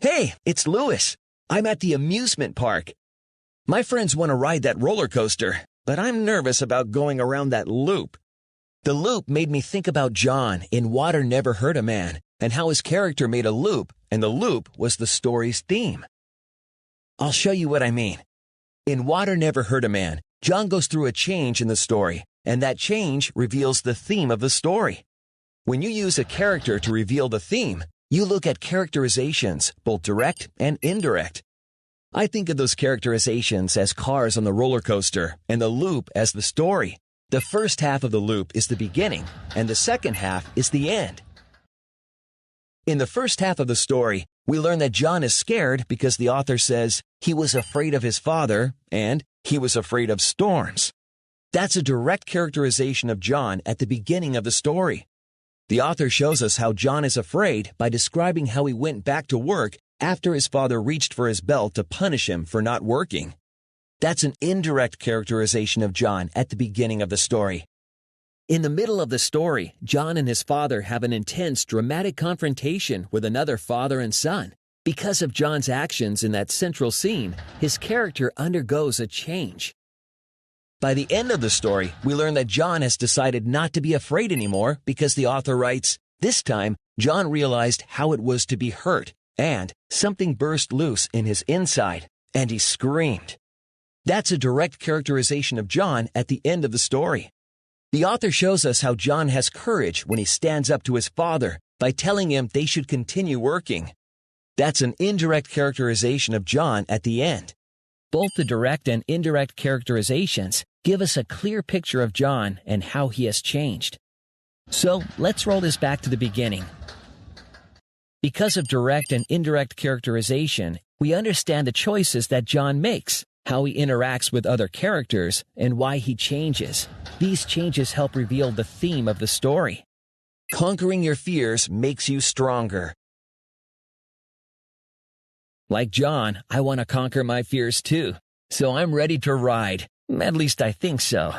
Hey, it's Louis. I'm at the amusement park. My friends want to ride that roller coaster, but I'm nervous about going around that loop. The loop made me think about John in Water Never Hurt a Man and how his character made a loop, and the loop was the story's theme. I'll show you what I mean. In Water Never Hurt a Man, John goes through a change in the story, and that change reveals the theme of the story. When you use a character to reveal the theme, you look at characterizations, both direct and indirect. I think of those characterizations as cars on the roller coaster and the loop as the story. The first half of the loop is the beginning, and the second half is the end. In the first half of the story, we learn that John is scared because the author says he was afraid of his father and he was afraid of storms. That's a direct characterization of John at the beginning of the story. The author shows us how John is afraid by describing how he went back to work after his father reached for his belt to punish him for not working. That's an indirect characterization of John at the beginning of the story. In the middle of the story, John and his father have an intense, dramatic confrontation with another father and son. Because of John's actions in that central scene, his character undergoes a change. By the end of the story, we learn that John has decided not to be afraid anymore because the author writes, this time, John realized how it was to be hurt, and something burst loose in his inside, and he screamed. That's a direct characterization of John at the end of the story. The author shows us how John has courage when he stands up to his father by telling him they should continue working. That's an indirect characterization of John at the end. Both the direct and indirect characterizations give us a clear picture of John and how he has changed. So, let's roll this back to the beginning. Because of direct and indirect characterization, we understand the choices that John makes, how he interacts with other characters, and why he changes. These changes help reveal the theme of the story. Conquering your fears makes you stronger. Like John, I want to conquer my fears too. So I'm ready to ride. At least I think so.